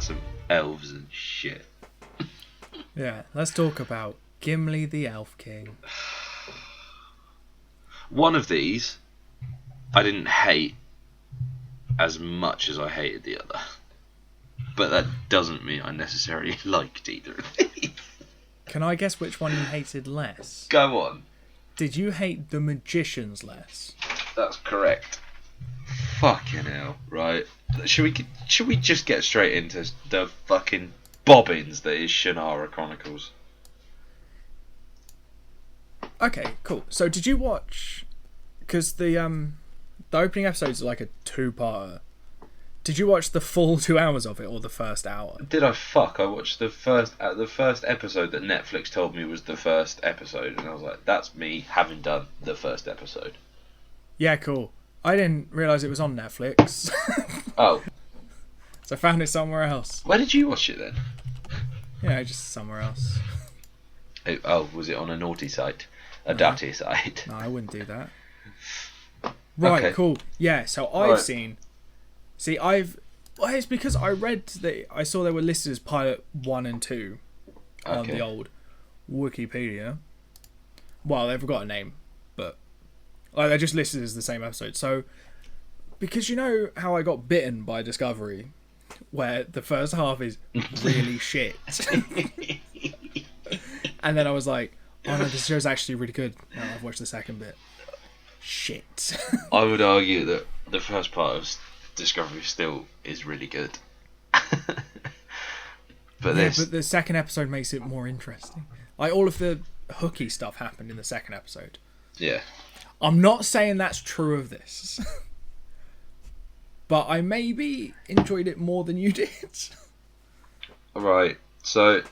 some elves and shit. Yeah, let's talk about Gimli the Elf King. One of these I didn't hate as much as I hated the other. But that doesn't mean I necessarily liked either of these. Can I guess which one you hated less? Go on. Did you hate the Magicians less? That's correct. Fucking hell, right. Should we just get straight into the fucking bobbins that is Shannara Chronicles? Okay, cool. So did you watch... Because the opening episodes are like a two-parter. Did you watch the full 2 hours of it or the first hour? Did I fuck? I watched the first episode that Netflix told me was the first episode, and I was like, that's me having done the first episode. Yeah, cool. I didn't realise it was on Netflix. Oh. So I found it somewhere else. Where did you watch it then? Yeah, just somewhere else. Oh, was it on a naughty site? A dirty site? No, I wouldn't do that. Right, okay. Cool. Yeah, so I've seen... See, it's because I read that... I saw they were listed as pilot 1 and 2 on the old Wikipedia. Well, they've got a name, but... Like, they're just listed as the same episode. So, because you know how I got bitten by Discovery, where the first half is really shit. And then I was like, oh no, this show's actually really good. Now I've watched the second bit. Shit. I would argue that the first part of Discovery still is really good. But the second episode makes it more interesting. Like, all of the hooky stuff happened in the second episode. Yeah. I'm not saying that's true of this. But I maybe enjoyed it more than you did. Right, so...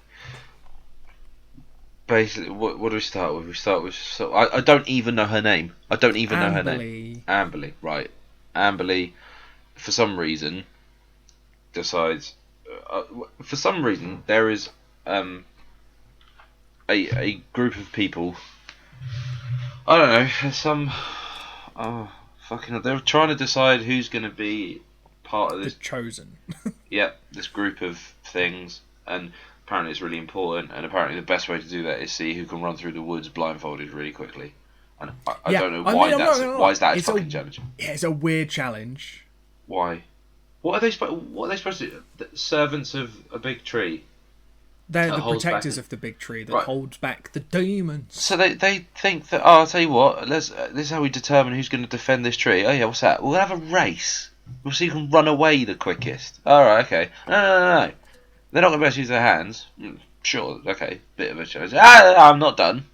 Basically, what do we start with? We start with... I don't even know her name. I don't even know her name. Amberly, right. Amberly, for some reason, decides... for some reason, there is a group of people... I don't know, some... Oh, fucking... They're trying to decide who's going to be part of this... The chosen. Yep, this group of things, and apparently it's really important, and apparently the best way to do that is see who can run through the woods blindfolded really quickly. And I don't know why why is that a fucking challenge? Yeah, it's a weird challenge. Why? What are they supposed to do? The servants of a big tree. They're the protectors of the big tree that holds back the demons. So they think that, oh, I'll tell you what, this is how we determine who's going to defend this tree. Oh yeah, what's that? We'll have a race. We'll see who can run away the quickest. Alright, okay. No. They're not going to be able to use their hands. Sure, okay. Bit of a challenge. I'm not done.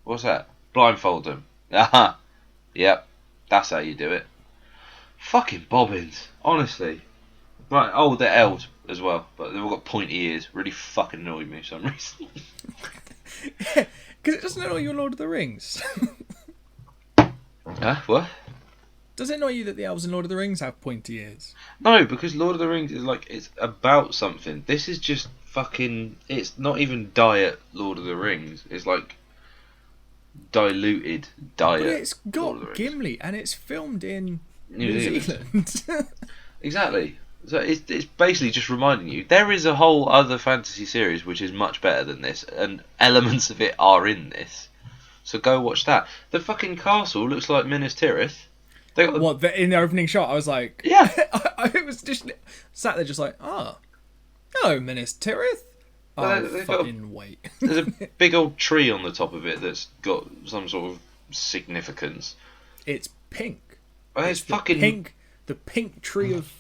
What's that? Blindfold them. Aha. Yep. That's how you do it. Fucking bobbins. Honestly. Right. Oh, they're elves as well. But they've all got pointy ears. Really fucking annoy me for some reason. Yeah, because it doesn't annoy you in Lord of the Rings. What? Does it annoy you that the elves in Lord of the Rings have pointy ears? No, because Lord of the Rings is like, it's about something. This is just fucking... It's not even diet Lord of the Rings. It's like diluted diet. But it's got Gimli and it's filmed in New Zealand. Exactly. So it's basically just reminding you there is a whole other fantasy series which is much better than this, and elements of it are in this. So go watch that. The fucking castle looks like Minas Tirith. In the opening shot, I was like... Yeah. I was just sat there just like, hello, Minas Tirith. Wait. There's a big old tree on the top of it that's got some sort of significance. It's pink. It's fucking... The pink tree of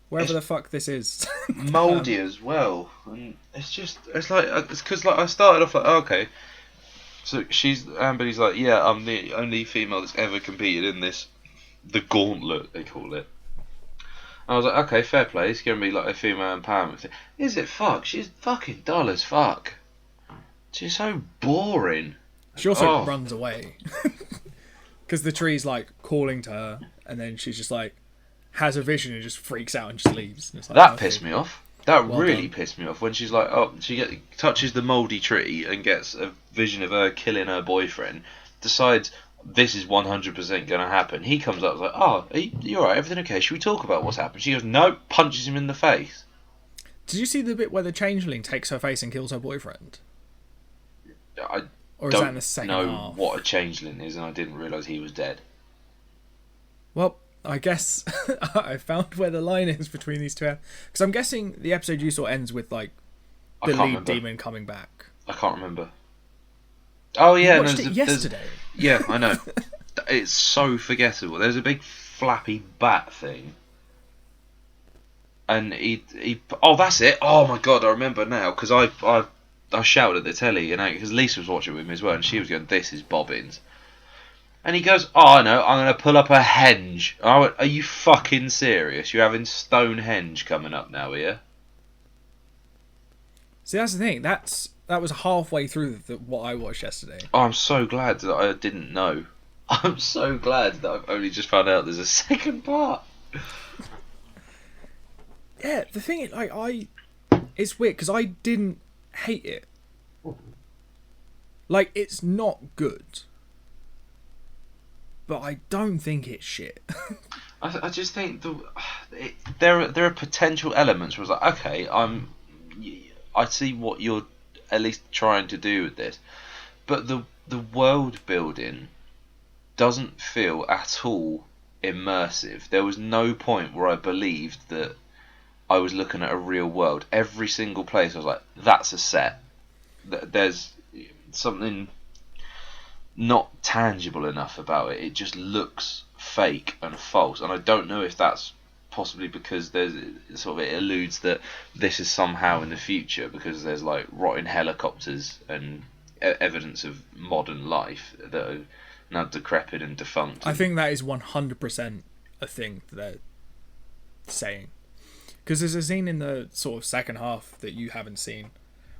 wherever the fuck this is. Mouldy as well. And it's because I started off like, okay. So Amberly's like, yeah, I'm the only female that's ever competed in this. The gauntlet, they call it. And I was like, okay, fair play. It's going to be like a female empowerment thing. Is it? Fuck. She's fucking dull as fuck. She's so boring. She also runs away. Because the tree's like calling to her, and then she's just like, has a vision and just freaks out and just leaves. And it's like, that pissed me off. That really pissed me off when she's like, touches the mouldy tree and gets a vision of her killing her boyfriend, decides this is 100% going to happen. He comes up and is like, oh, are you alright? Everything okay? Should we talk about what's happened? She goes, no, punches him in the face. Did you see the bit where the changeling takes her face and kills her boyfriend? I Or is that in the second know half? what a changeling is, and I didn't realise he was dead. Well, I guess I found where the line is between these two. Because I'm guessing the episode you saw ends with, like, the lead demon coming back. I can't remember. Oh, yeah. You watched it yesterday. Yeah, I know. It's so forgettable. There's a big flappy bat thing. And he oh, that's it. Oh my god, I remember now, because I shouted at the telly, because Lisa was watching with me as well, and she was going, "This is Bobbins." And he goes, "Oh, I know, I'm going to pull up a henge." I went, "Are you fucking serious? You're having Stonehenge coming up now, are you?" See, that's the thing. That was halfway through what I watched yesterday. Oh, I'm so glad that I didn't know. I'm so glad that I've only just found out there's a second part. Yeah, the thing is, like, it's weird because I didn't hate it. Like, it's not good, but I don't think it's shit. I just think there are potential elements where it's like, okay, I see what you're at least trying to do with this, but the world building doesn't feel at all immersive. There was no point where I believed that I was looking at a real world. Every single place I was like, that's a set. There's something not tangible enough about it. It just looks fake and false. And I don't know if that's possibly because there's sort of, it alludes that this is somehow in the future, because there's like rotting helicopters and evidence of modern life that are now decrepit and defunct. I think that is 100% a thing that they're saying. Because there's a scene in the sort of second half that you haven't seen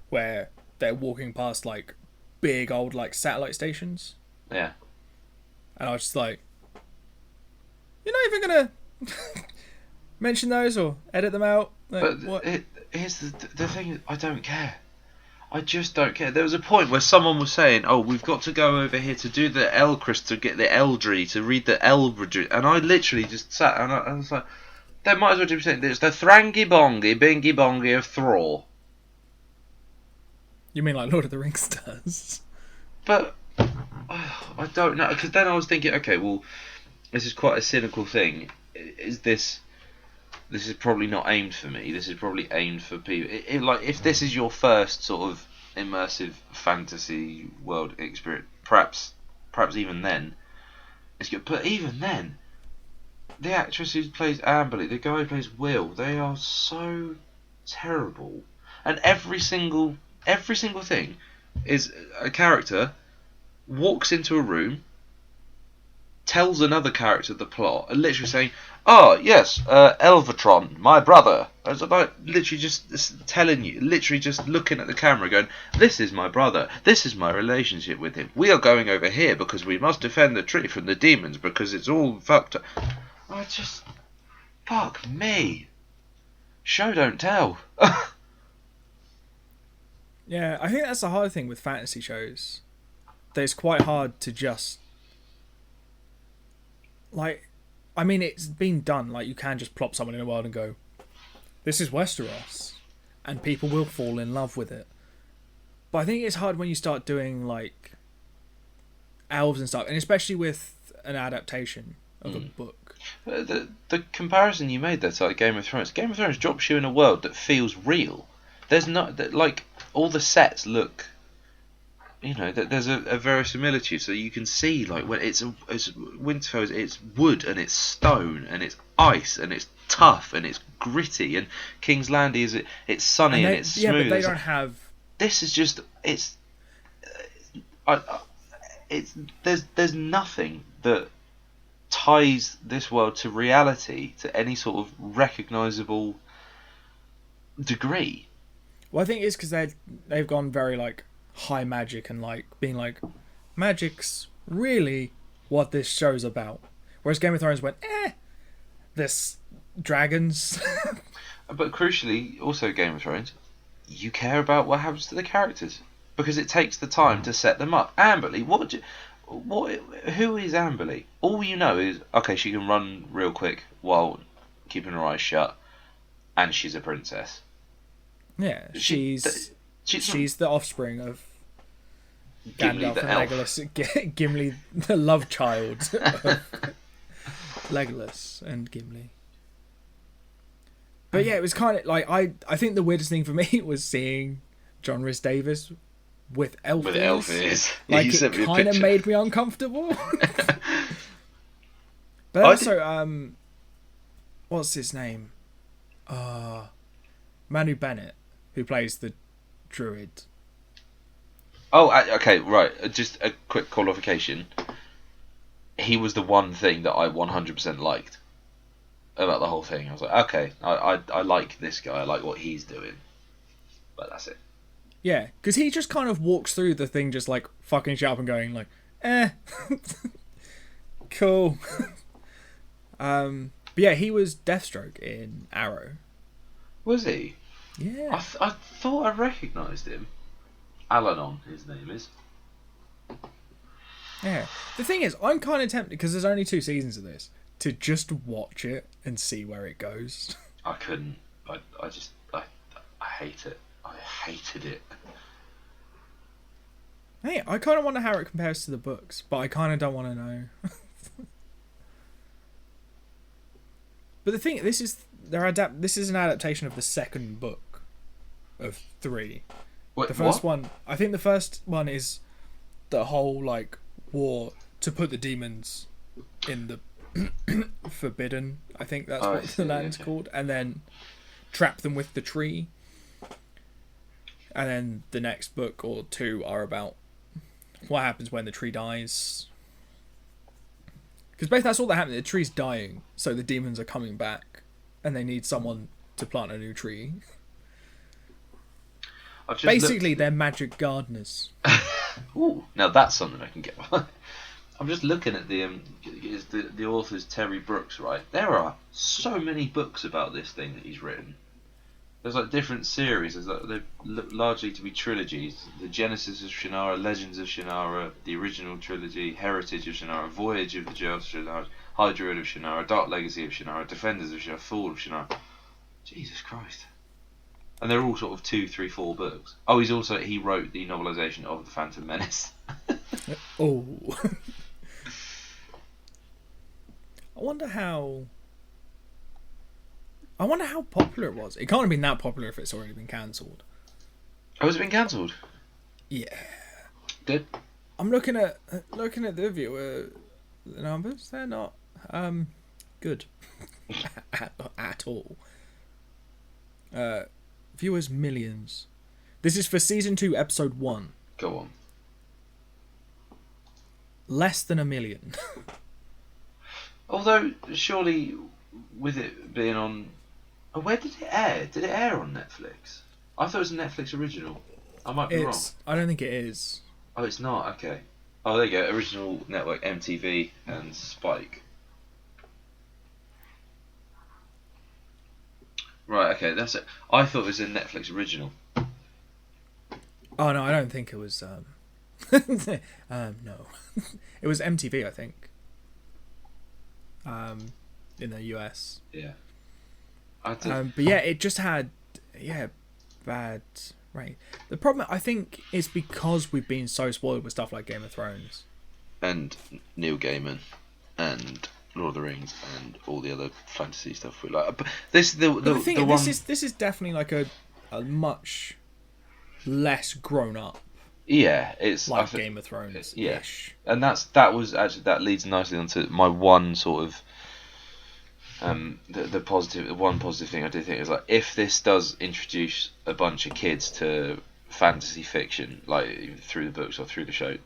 where they're walking past, like, big old, like, satellite stations. Yeah. And I was just like, you're not even going to mention those or edit them out? Like, but what? Here's the thing, I don't care. I just don't care. There was a point where someone was saying, "Oh, we've got to go over here to do the Elchrist, to get the Eldry, to read the Elbridge," and I literally just sat and I was like, they might as well be saying it's the Thrangy Bongy Bingy Bongy of Thrall. You mean like Lord of the Rings does? But I don't know, because then I was thinking, okay, well, this is quite a cynical thing. Is this is probably not aimed for me. This is probably aimed for people. Like, if this is your first sort of immersive fantasy world experience, perhaps even then, it's good. But even then, the actress who plays Amberly, the guy who plays Will, they are so terrible. And every single thing is a character walks into a room, tells another character the plot, and literally saying, "Oh yes, Elvatron, my brother." I was like, literally just telling you, literally just looking at the camera, going, "This is my brother. This is my relationship with him. We are going over here because we must defend the tree from the demons because it's all fucked up." I just, fuck me. Show don't tell. Yeah, I think that's the hard thing with fantasy shows. That it's quite hard to just, like, I mean, it's been done. Like, you can just plop someone in a world and go, "This is Westeros," and people will fall in love with it. But I think it's hard when you start doing, like, elves and stuff, and especially with an adaptation of a book. The comparison you made there to, like, Game of Thrones drops you in a world that feels real. There's not, like, all the sets look, you know, there's a verisimilitude, so you can see, like, when it's Winterfell, it's wood and it's stone and it's ice and it's tough and it's gritty, and King's Landing it's sunny and it's smooth. Yeah, but they don't have. This is just there's nothing that ties this world to reality to any sort of recognisable degree. Well, I think it's because they've gone very, like, high magic and, like, being like, magic's really what this show's about. Whereas Game of Thrones went, this dragons. But crucially, also Game of Thrones, you care about what happens to the characters because it takes the time to set them up. Amberly, who is Amberly? All you know is, okay, she can run real quick while keeping her eyes shut, and she's a princess. Yeah, she's the offspring of Gimli Gandalf the and elf. Legolas. Gimli, the love child of Legolas and Gimli. But yeah, it was kind of like I think the weirdest thing for me was seeing John Rhys Davis with elf With ears. elf ears. Like He sent it me a kind of picture. made me uncomfortable. But also, what's his name? Manu Bennett, who plays the druid. Oh, okay, right. Just a quick qualification. He was the one thing that I 100% liked about the whole thing. I was like, okay, I like this guy. I like what he's doing. But that's it. Yeah, because he just kind of walks through the thing just like fucking shit up and going like, cool. But yeah, he was Deathstroke in Arrow. Was he? Yeah. I thought I recognised him. Alanon, his name is. Yeah. The thing is, I'm kind of tempted, because there's only 2 seasons of this, to just watch it and see where it goes. I couldn't. I hate it. I hated it. Hey, I kind of wonder how it compares to the books, but I kind of don't want to know. But the thing, this is an adaptation of the second book of 3. Wait, The first one, I think the first one is the whole like war to put the demons in the Forbidden. I think that's what the land's called, and then trap them with the tree. And then the next book or 2 are about what happens when the tree dies. Because basically that's all that happened. The tree's dying, so the demons are coming back, and they need someone to plant a new tree. Basically, they're magic gardeners. Ooh, now that's something I can get behind. I'm just looking at the author's Terry Brooks, right? There are so many books about this thing that he's written. There's like different series. They're largely to be trilogies. The Genesis of Shannara, Legends of Shannara, the original trilogy, Heritage of Shannara, Voyage of the Jewels of Shannara, High Druid of Shannara, Dark Legacy of Shannara, Defenders of Shannara, Fall of Shannara. Jesus Christ. And they're all sort of 2, 3, 4 books. Oh, he wrote the novelisation of The Phantom Menace. Oh. I wonder how popular it was. It can't have been that popular if it's already been cancelled. Oh, has it been cancelled? Yeah. Good. I'm looking at the viewer numbers. They're not good at all. Viewers millions. This is for season 2, episode 1. Go on. Less than 1 million. Although, surely, with it being on... Oh, where did it air? Did it air on Netflix? I thought it was a Netflix original. I might be wrong. I don't think it is. Oh, it's not? Okay. Oh, there you go. Original network, MTV and Spike. Right, okay, that's it. I thought it was a Netflix original. Oh, no, I don't think it was... no. It was MTV, I think. In the US. Yeah. But yeah, it just had bad rating. The problem, I think, is because we've been so spoiled with stuff like Game of Thrones and Neil Gaiman and Lord of the Rings and all the other fantasy stuff we like. But this is definitely like a much less grown up. Yeah, it's like Game of Thrones. Yeah, and that leads nicely onto my one sort of the one positive thing I do think is like if this does introduce a bunch of kids to fantasy fiction like through the books or through the show,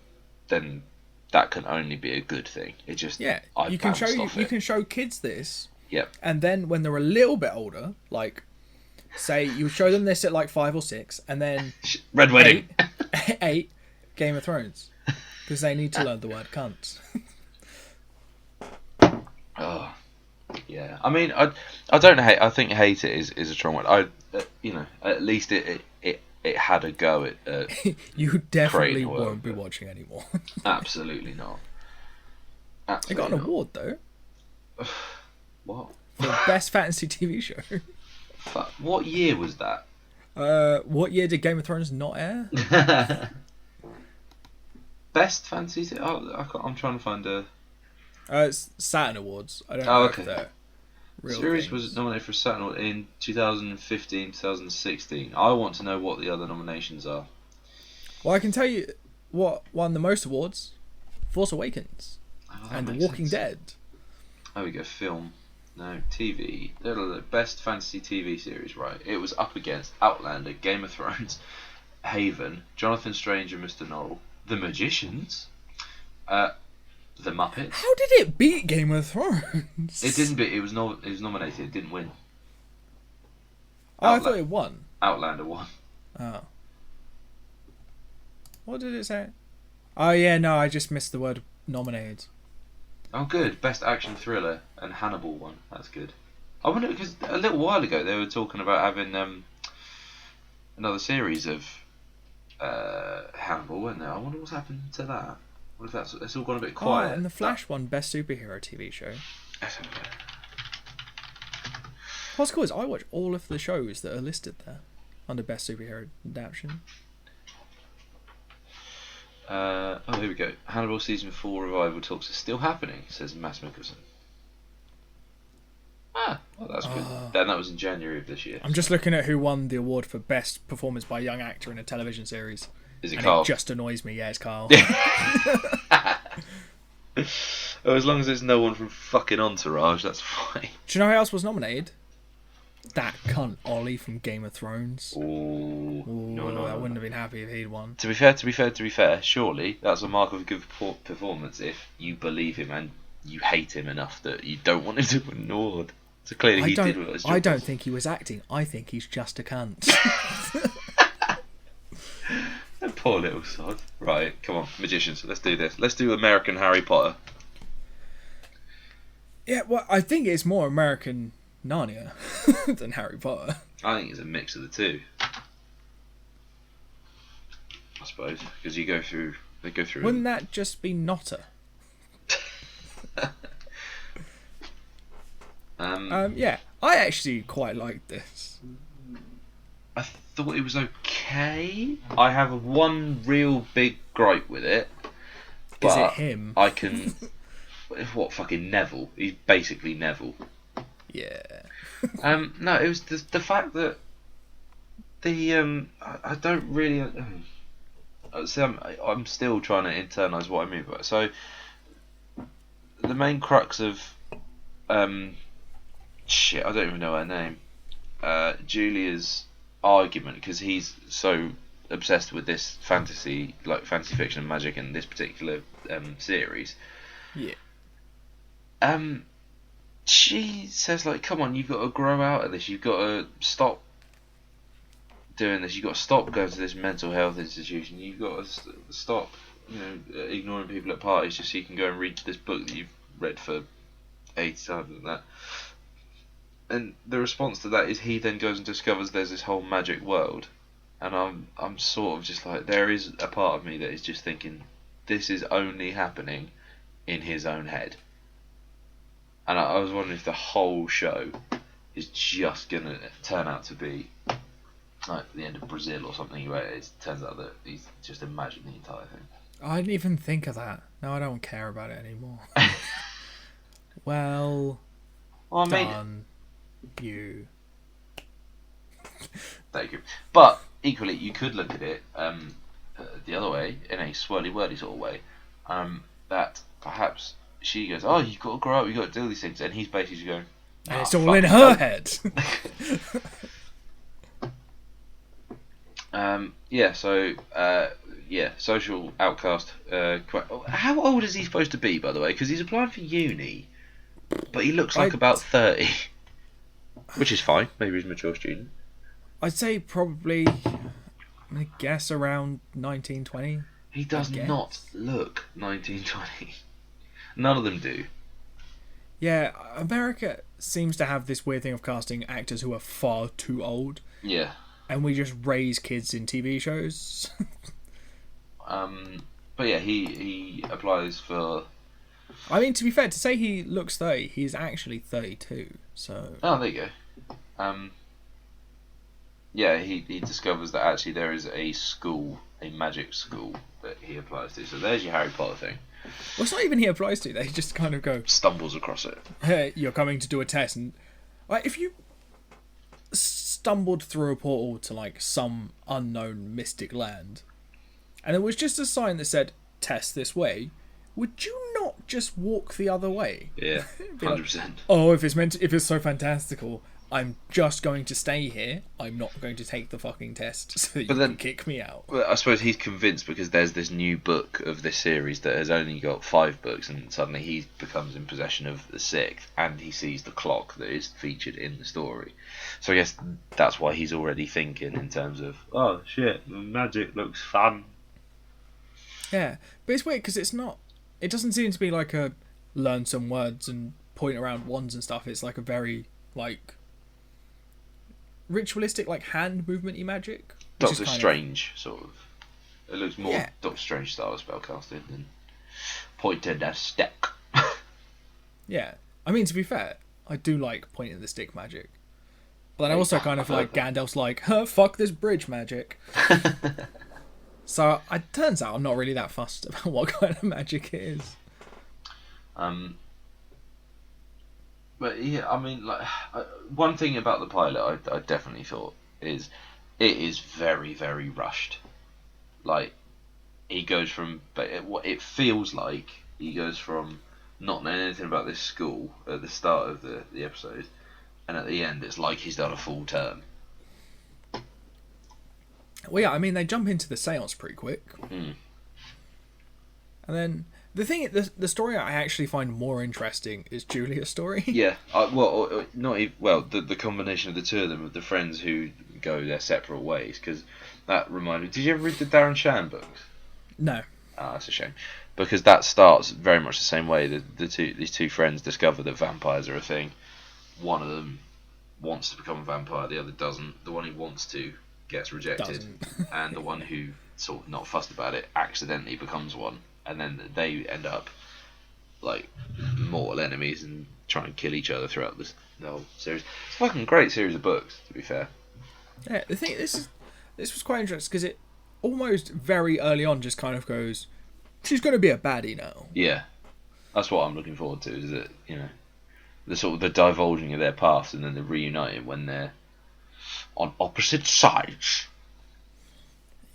then that can only be a good thing. It just you can show kids this. Yep. And then when they're a little bit older, like say you show them this at like 5 or 6, and then Red Wedding. 8 Game of Thrones, because they need to learn the word cunt. Oh, yeah. I mean, I don't hate. I think hate it is a strong word. At least it had a go at. You definitely won't be watching anymore. Absolutely not. It got an award though. What? For best fantasy TV show. What year was that? What year did Game of Thrones not air? Best fantasy. I'm trying to find a. It's Saturn Awards. I don't know if they're real series things. was nominated for Saturn Award in 2015, 2016. I want to know what the other nominations are. Well, I can tell you what won the most awards: Force Awakens and The Walking Dead. There we go. Film. No, TV. Best fantasy TV series, right? It was up against Outlander, Game of Thrones, Haven, Jonathan Strange and Mr. Norrell, The Magicians, The Muppets. How did it beat Game of Thrones? It didn't beat. It was nominated. It didn't win. I thought it won. Outlander won. Oh. What did it say? Oh yeah, no, I just missed the word nominated. Oh, good. Best action thriller and Hannibal won. That's good. I wonder because a little while ago they were talking about having another series of Hannibal, weren't they? I wonder what's happened to that. What if it's all gone a bit quiet? Oh, and The Flash won Best Superhero TV Show. What's cool is I watch all of the shows that are listed there under Best Superhero Adaptation. Here we go. Hannibal Season 4 revival talks are still happening, says Mass Mickelson. Well, that's good. Then that was in January of this year. I'm just looking at who won the award for Best Performance by a Young Actor in a Television Series. Is it Carl? It just annoys me. Yeah, it's Carl. As long as there's no one from fucking Entourage, that's fine. Do you know who else was nominated? That cunt Ollie from Game of Thrones. No, I wouldn't have been happy if he'd won. To be fair, surely that's a mark of a good performance if you believe him and you hate him enough that you don't want him to win an award. So clearly he did what his job I don't think he was acting. I think he's just a cunt. Poor little sod. Right, come on, Magicians, let's do this. Let's do American Harry Potter. Yeah, well, I think it's more American Narnia than Harry Potter. I think it's a mix of the two. I suppose because they go through. Wouldn't that just be Notter? Yeah, I actually quite liked this. I thought it was okay. I have one real big gripe with it. Is it him? I can. What fucking Neville? He's basically Neville. Yeah. No, it was the fact that I don't really. See, I'm still trying to internalise what I mean by it. So the main crux of shit, I don't even know her name. Julia's argument, because he's so obsessed with this fantasy fiction and magic in this particular series. Yeah. She says come on, you've got to grow out of this. You've got to stop doing this. You've got to stop going to this mental health institution. You've got to stop, ignoring people at parties just so you can go and read this book that you've read for 80 times and that. And the response to that is he then goes and discovers there's this whole magic world, and I'm sort of just there is a part of me that is just thinking this is only happening in his own head. And I was wondering if the whole show is just going to turn out to be like the end of Brazil or something, where it turns out that he's just imagined the entire thing. I didn't even think of that. No, I don't care about it anymore. Well done, you. Thank you. But equally, you could look at it the other way, in a swirly-whirly sort of way, that perhaps she goes, oh, you've got to grow up, you've got to do these things, and he's basically just going, and it's all in her head. Social outcast. How old is he supposed to be, by the way? Because he's applying for uni, but he looks like about 30, which is fine. Maybe he's a mature student. I'd say probably, I guess, around 1920. He does not look 1920. None of them do. Yeah, America seems to have this weird thing of casting actors who are far too old. Yeah. And we just raise kids in TV shows. But yeah, he applies for. I mean, to be fair, to say he looks 30, he's actually 32. So. Oh, there you go. Yeah, he discovers that actually there is a school, a magic school that he applies to. So there's your Harry Potter thing. Well, it's not even he applies to. They just kind of go... Stumbles across it. Hey, you're coming to do a test. And like, if you stumbled through a portal to like some unknown mystic land, and there was just a sign that said, test this way, would you not just walk the other way? Yeah, 100%. Like, oh, if it's so fantastical, I'm just going to stay here. I'm not going to take the fucking test so that you can kick me out. Well, I suppose he's convinced because there's this new book of this series that has only got 5 books, and suddenly he becomes in possession of the 6th, and he sees the clock that is featured in the story. So I guess that's why he's already thinking in terms of, oh shit, magic looks fun. Yeah, but it's weird because it doesn't seem to be like a learn some words and point around wands and stuff. It's like a very like ritualistic, like hand movement-y magic. Doctor Strange sort of. It looks more Doctor Strange style spellcasting than pointed at stick. Yeah, I mean, to be fair, I do like pointing the stick magic. But then I also kind of like Gandalf's like, fuck this bridge magic. So it turns out I'm not really that fussed about what kind of magic it is. But yeah, I mean, like one thing about the pilot, I definitely thought is it is very, very rushed. Like he goes from, what it feels like, he goes from not knowing anything about this school at the start of the episode, and at the end, it's like he's done a full term. Well, yeah, I mean, they jump into the seance pretty quick. Mm. And then the story I actually find more interesting is Julia's story. Yeah, the combination of the two of them, of the friends who go their separate ways, because that reminded me. Did you ever read the Darren Shan books? No. Ah, that's a shame, because that starts very much the same way. These two friends discover that vampires are a thing. One of them wants to become a vampire, the other doesn't. The one who wants to gets rejected, and the one who sort of not fussed about it accidentally becomes one, and then they end up like mortal enemies and try and kill each other throughout the whole series. It's a fucking great series of books, to be fair. Yeah, the thing this was quite interesting because it almost very early on just kind of goes, she's going to be a baddie now. Yeah, that's what I'm looking forward to. Is that, you know, the sort of the divulging of their paths and then the reuniting when they're on opposite sides.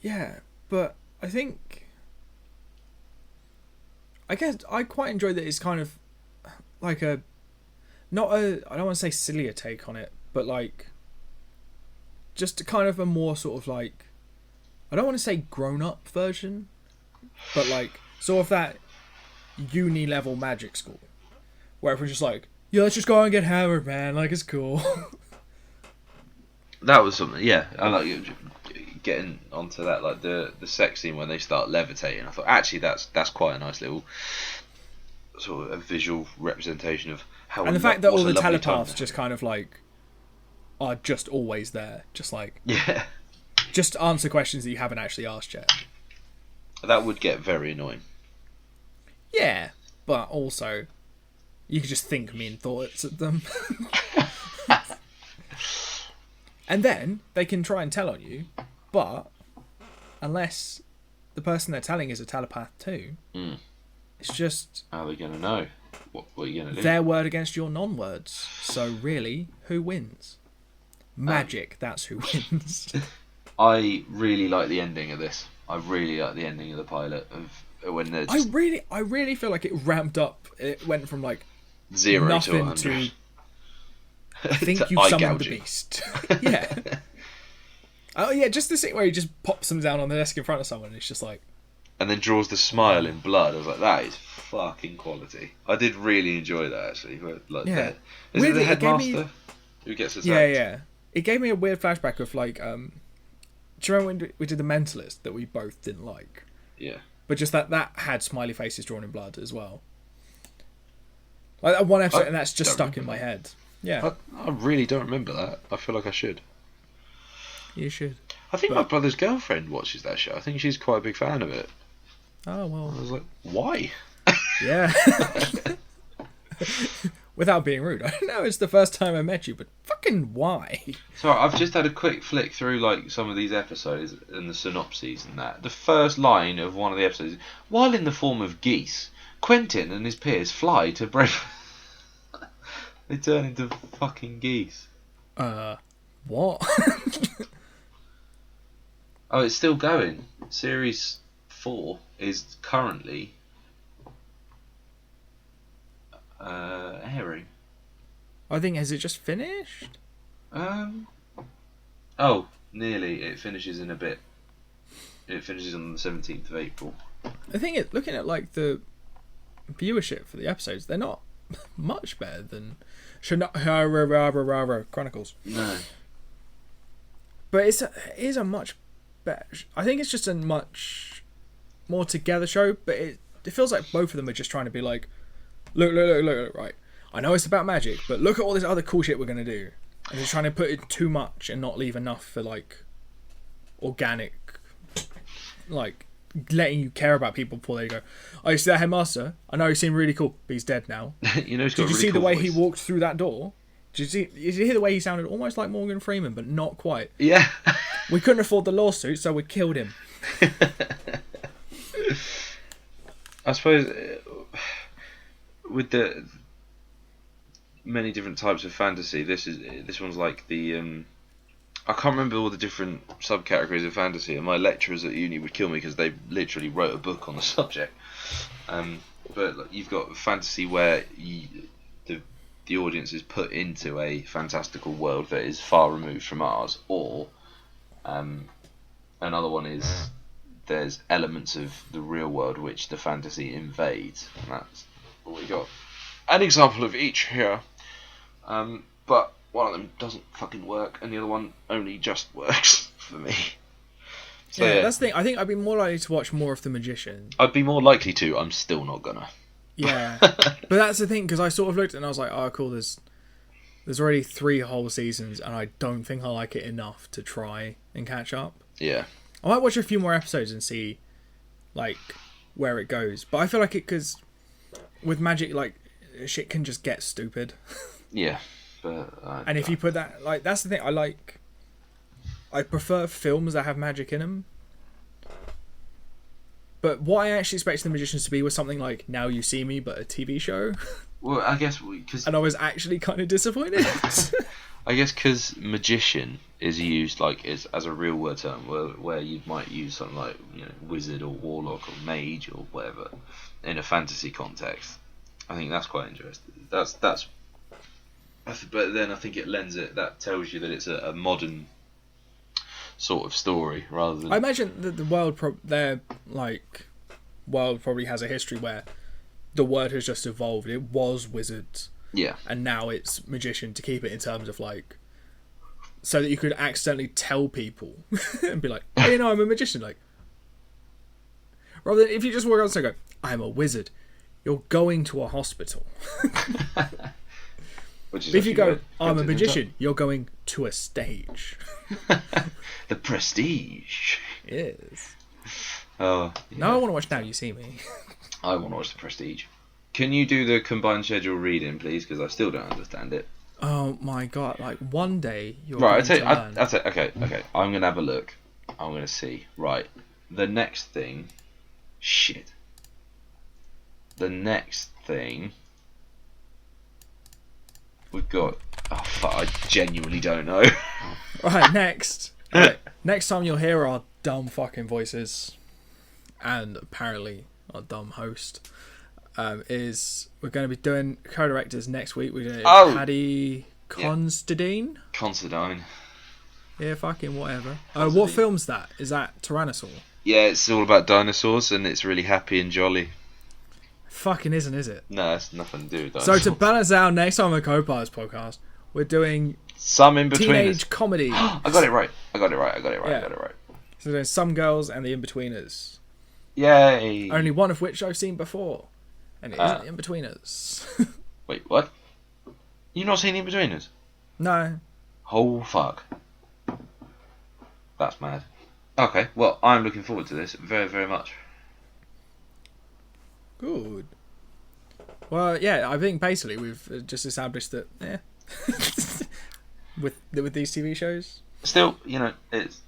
Yeah, but I guess I quite enjoy that it's kind of like I don't want to say sillier take on it, but like just kind of a more sort of like, I don't want to say grown up version, but like sort of that uni level magic school where everyone's just like, yeah, let's just go and get hammered, man, like it's cool. That was something, yeah. I like getting onto that, like the sex scene when they start levitating. I thought actually that's quite a nice little sort of a visual representation of how. And the fact that all the telepaths just kind of like are just always there, just like just answer questions that you haven't actually asked yet. That would get very annoying. Yeah, but also you could just think mean thoughts at them. And then they can try and tell on you, but unless the person they're telling is a telepath too, it's just... How are they going to know? What are you going to do? Their word against your non-words. So really, who wins? Magic, that's who wins. I really like the ending of this. I really like the ending of the pilot of when they're just... I really feel like it ramped up. It went from like 0 nothing to 100. To I think you summoned the beast. Yeah. Oh yeah, just the scene where he just pops them down on the desk in front of someone and it's just like... And then draws the smile in blood. I was like, that is fucking quality. I did really enjoy that, actually. Like, yeah. Is it the headmaster who gets attacked? Yeah. It gave me a weird flashback of like... do you remember when we did The Mentalist that we both didn't like? Yeah. But just that had smiley faces drawn in blood as well. Like that one episode, and that's just stuck in my head. Yeah. I really don't remember that. I feel like I should. You should. I think my brother's girlfriend watches that show. I think she's quite a big fan of it. Oh, well. I was like, why? Yeah. without being rude, I know it's the first time I met you, but fucking why? So I've just had a quick flick through like some of these episodes and the synopses and that. The first line of one of the episodes is, while in the form of geese, Quentin and his peers fly to breakfast. They turn into fucking geese. What? Oh, it's still going. Series 4 is currently airing. I think, has it just finished? Oh, nearly. It finishes in a bit. It finishes on the 17th of April. I think looking at like the viewership for the episodes, they're not much better than Shannara Chronicles. No. But it is a much better. I think it's just a much more together show, but it feels like both of them are just trying to be like, look, right. I know it's about magic, but look at all this other cool shit we're going to do. And they're trying to put it too much and not leave enough for like organic, like letting you care about people before they go, oh, you see that headmaster? I know he seemed really cool, but he's dead now. You know, he's got Did a you really see cool the way voice. he walked through that door? Did you hear the way he sounded almost like Morgan Freeman, but not quite? Yeah. We couldn't afford the lawsuit, so we killed him. I suppose with the many different types of fantasy, this one's like the I can't remember all the different subcategories of fantasy, and my lecturers at uni would kill me because they literally wrote a book on the subject. But like, you've got fantasy where the audience is put into a fantastical world that is far removed from ours, or another one is there's elements of the real world which the fantasy invades, and that's what we got. An example of each here, but one of them doesn't fucking work, and the other one only just works for me. So, yeah, that's the thing. I think I'd be more likely to watch more of The Magician. I'd be more likely to. I'm still not gonna. Yeah, but that's the thing, because I sort of looked and I was like, oh, cool. There's already 3 whole seasons, and I don't think I like it enough to try and catch up. Yeah. I might watch a few more episodes and see, like, where it goes. But I feel like because with magic, like, shit can just get stupid. Yeah, but and if you put that, like, that's the thing. I prefer films that have magic in them. But what I actually expected The Magicians to be was something like Now You See Me, but a TV show. Well, I guess because and I was actually kind of disappointed. I guess because magician is used like as a real word term, where you might use something like wizard or warlock or mage or whatever in a fantasy context. I think that's quite interesting. That's. But then I think it lends it. That tells you that it's a modern sort of story rather than. I imagine that the world, world probably has a history where the word has just evolved. It was wizards. Yeah. And now it's magician, to keep it in terms of like, so that you could accidentally tell people and be like, oh, I'm a magician. Like, rather than if you just walk outside and go, I'm a wizard, you're going to a hospital. Which is if you go, I'm a magician, you're going to a stage. The Prestige. Yes. Oh. Yeah. Now I want to watch Now You See Me. I want to watch The Prestige. Can you do the combined schedule reading, please? Because I still don't understand it. Oh my god! Like one day you're right. going to learn. Okay. I'm gonna have a look. I'm gonna see. Right. The next thing. Shit. The next thing. We've got. Oh fuck! I genuinely don't know. Right. Next. Right. Next time you'll hear our dumb fucking voices, and apparently our dumb host. Is we're going to be doing co-directors next week. We're going to Paddy Considine. Considine. Yeah, fucking whatever. What film's that? Is that Tyrannosaur? Yeah, it's all about dinosaurs and it's really happy and jolly. Fucking isn't, is it? No, it's nothing to do with dinosaurs. So to balance out next time on the Co-Pilots podcast, we're doing some in between teenage comedy. I got it right. I got it right. So there's Some Girls and The In-Betweeners. Yay! Only one of which I've seen before. And it isn't In-Betweeners. Wait, what? You not seen In-Betweeners? No. Oh, fuck. That's mad. Okay, well, I'm looking forward to this very, very much. Good. Well, yeah, I think basically we've just established that, with these TV shows. Still, it's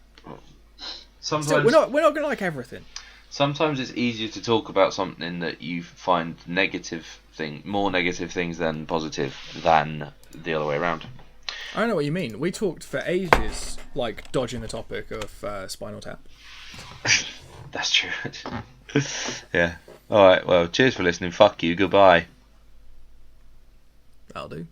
sometimes Still, we're not gonna like everything. Sometimes it's easier to talk about something that you find more negative things than positive, than the other way around. I don't know what you mean. We talked for ages, like dodging the topic of Spinal Tap. That's true. Yeah. All right. Well, cheers for listening. Fuck you. Goodbye. That'll do.